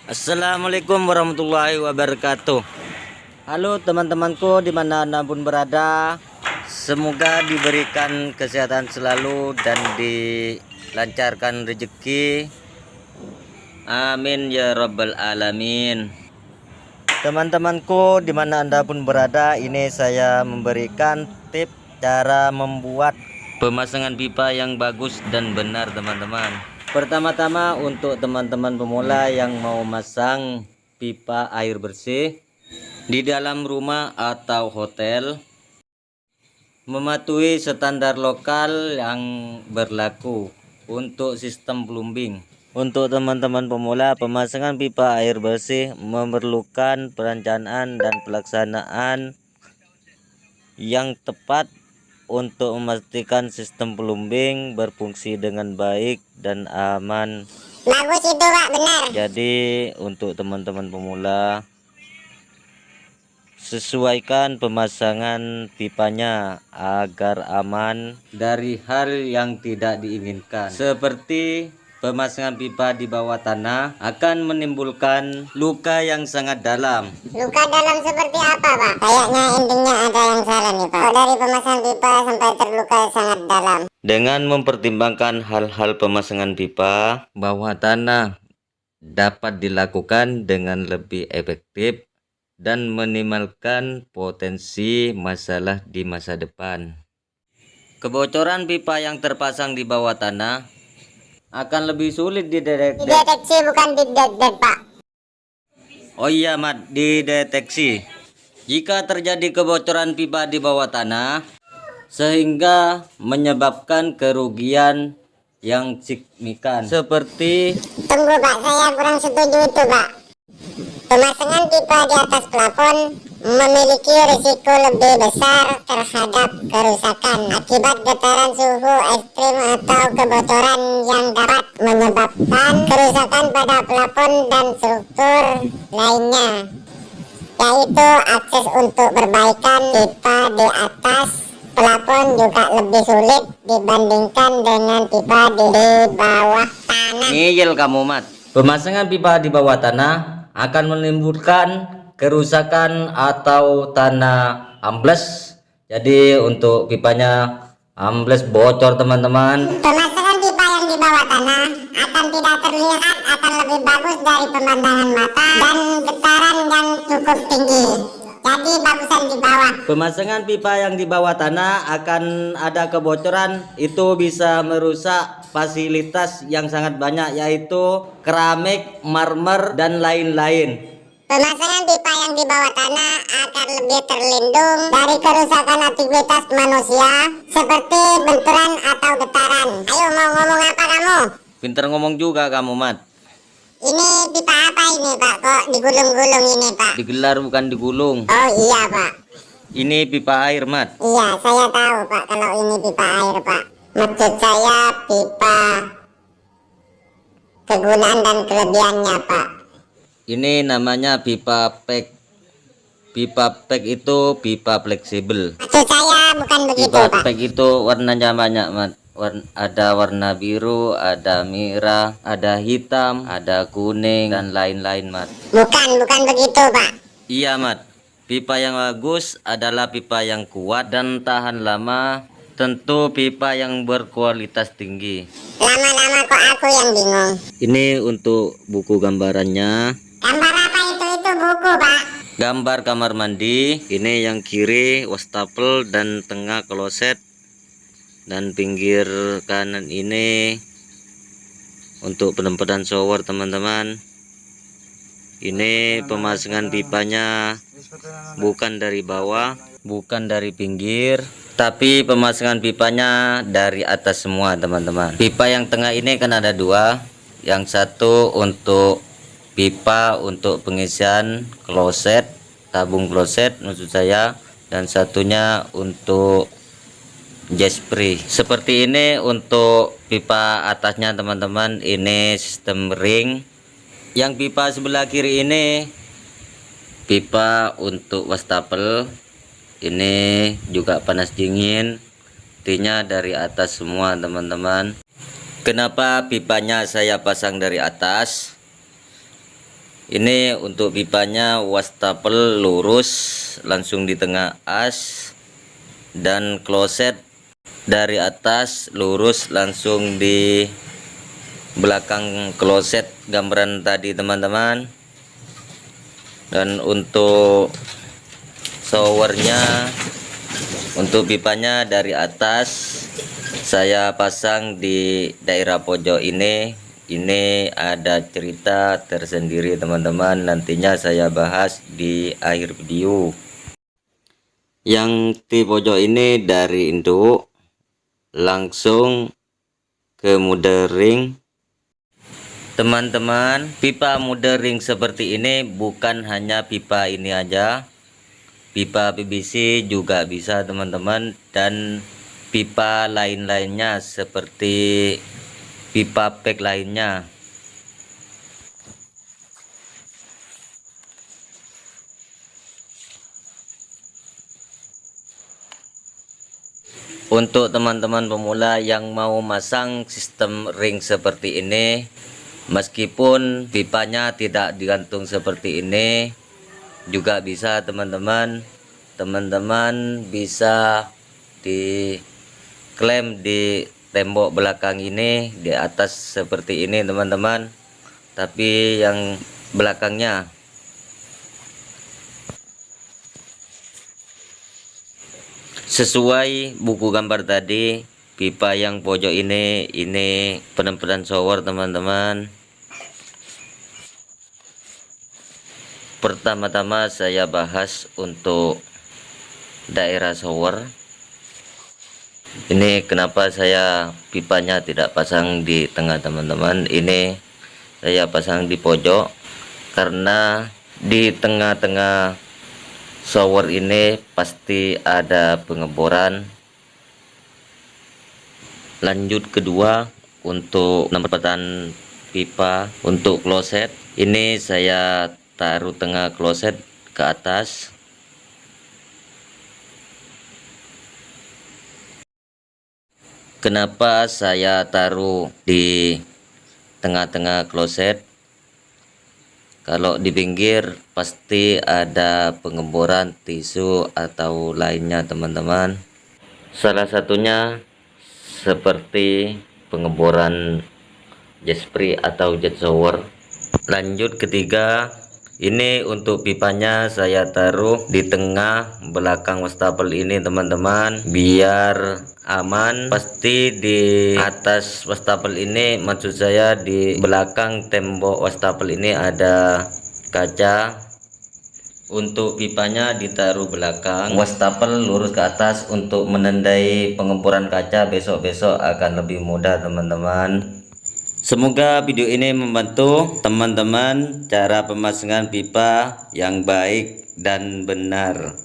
Assalamualaikum warahmatullahi wabarakatuh. Halo teman-temanku dimana anda pun berada, semoga diberikan kesehatan selalu dan dilancarkan rezeki. Amin ya rabbal alamin. Teman-temanku dimana anda pun berada, ini saya memberikan tips cara membuat pemasangan pipa yang bagus dan benar teman-teman. Pertama-tama untuk teman-teman pemula yang mau masang pipa air bersih di dalam rumah atau hotel, mematuhi standar lokal yang berlaku untuk sistem plumbing. Untuk teman-teman pemula, pemasangan pipa air bersih memerlukan perencanaan dan pelaksanaan yang tepat untuk memastikan sistem plumbing berfungsi dengan baik dan aman. Bagus itu Pak, benar. Jadi untuk teman-teman pemula, sesuaikan pemasangan pipanya agar aman dari hal yang tidak diinginkan, seperti pemasangan pipa di bawah tanah akan menimbulkan luka yang sangat dalam. Luka dalam seperti apa Pak? Kayaknya intinya ada yang salah nih Pak. Kok dari pemasangan pipa sampai terluka sangat dalam? Dengan mempertimbangkan hal-hal pemasangan pipa bawah tanah dapat dilakukan dengan lebih efektif dan minimalkan potensi masalah di masa depan. Kebocoran pipa yang terpasang di bawah tanah akan lebih sulit dideteksi. Dideteksi bukan didedek Pak. Oh iya Mat, dideteksi. Jika terjadi kebocoran pipa di bawah tanah sehingga menyebabkan kerugian yang signifikan, seperti Tunggu Pak, saya kurang setuju itu Pak. Pemasangan pipa di atas plafon memiliki risiko lebih besar terhadap kerusakan akibat getaran suhu ekstrim atau kebocoran yang dapat menyebabkan kerusakan pada plafon dan struktur lainnya, yaitu akses untuk perbaikan pipa di atas plafon juga lebih sulit dibandingkan dengan pipa di bawah tanah. ngeyel kamu Mat. Pemasangan pipa di bawah tanah akan menimbulkan kerusakan atau tanah ambles. Jadi untuk pipanya ambles bocor teman-teman. Pemasangan pipa yang di bawah tanah akan tidak terlihat, akan lebih bagus dari pemandangan mata dan getaran yang cukup tinggi. Jadi bagusan di bawah. Pemasangan pipa yang di bawah tanah akan ada kebocoran, itu bisa merusak fasilitas yang sangat banyak, yaitu keramik, marmer, dan lain-lain. Pemasangan pipa yang di bawah tanah akan lebih terlindung dari kerusakan aktivitas manusia seperti benturan atau getaran. Ayo, mau ngomong apa kamu? Pinter ngomong juga kamu Mat. Ini pipa apa ini Pak? Kok digulung-gulung ini Pak? Digelar bukan digulung. Oh iya Pak. Ini pipa air Mat. Iya, saya tahu Pak kalau ini pipa air Pak. Maksud saya pipa kegunaan dan kelebihannya Pak. Ini namanya pipa PEK. Pipa PEK itu pipa fleksibel. Maksud saya bukan begitu Pipa Pak. PEK itu warnanya banyak Mat. Ada warna biru, ada merah, ada hitam, ada kuning, dan lain-lain Mat. Bukan begitu Pak. Iya Mat, pipa yang bagus adalah pipa yang kuat dan tahan lama. Tentu pipa yang berkualitas tinggi. Lama-lama kok aku yang bingung. Ini untuk buku gambarannya. Gambar apa itu buku Pak? Gambar kamar mandi. Ini yang kiri wastafel dan tengah kloset, dan pinggir kanan ini untuk penempatan shower teman-teman. Ini pemasangan pipanya bukan dari bawah, bukan dari pinggir, tapi pemasangan pipanya dari atas semua teman-teman. Pipa yang tengah ini kan ada dua, yang satu untuk pipa untuk pengisian kloset, tabung kloset maksud saya, dan satunya untuk jet spray. Seperti ini untuk pipa atasnya teman-teman, ini sistem ring. Yang pipa sebelah kiri ini pipa untuk wastafel, ini juga panas dingin, artinya dari atas semua teman-teman. Kenapa pipanya saya pasang dari atas? Ini untuk pipanya wastafel lurus langsung di tengah as, dan kloset dari atas lurus langsung di belakang kloset gambaran tadi teman-teman. Dan untuk showernya, untuk pipanya dari atas saya pasang di daerah pojok ini. Ini ada cerita tersendiri teman-teman, nantinya saya bahas di akhir video. Yang di pojok ini dari induk langsung ke mudering. Teman-teman, pipa mudering seperti ini bukan hanya pipa ini aja, pipa PVC juga bisa teman-teman, dan pipa lain-lainnya seperti pipa pack lainnya. Untuk teman-teman pemula yang mau masang sistem ring seperti ini, meskipun pipanya tidak digantung seperti ini juga bisa teman-teman. Teman-teman bisa diklaim di tembok belakang ini, di atas seperti ini teman-teman, tapi yang belakangnya. Sesuai buku gambar tadi, pipa yang pojok ini penempelan shower teman-teman. Pertama-tama saya bahas untuk daerah shower. Ini kenapa saya pipanya tidak pasang di tengah teman-teman, ini saya pasang di pojok karena di tengah-tengah shower ini pasti ada pengeboran. Lanjut kedua, untuk penempatan pipa untuk kloset ini saya taruh tengah kloset ke atas. Kenapa saya taruh di tengah-tengah kloset? Kalau di pinggir pasti ada pengeboran tisu atau lainnya teman-teman. Salah satunya seperti pengeboran jet spray atau jet shower. Lanjut ketiga, ini untuk pipanya saya taruh di tengah belakang wastafel ini teman-teman, biar aman. Pasti di atas wastafel ini, maksud saya di belakang tembok wastafel ini ada kaca. Untuk pipanya ditaruh belakang wastafel lurus ke atas untuk menandai pengeboran kaca. Besok-besok akan lebih mudah teman-teman. Semoga video ini membantu teman-teman cara pemasangan pipa yang baik dan benar.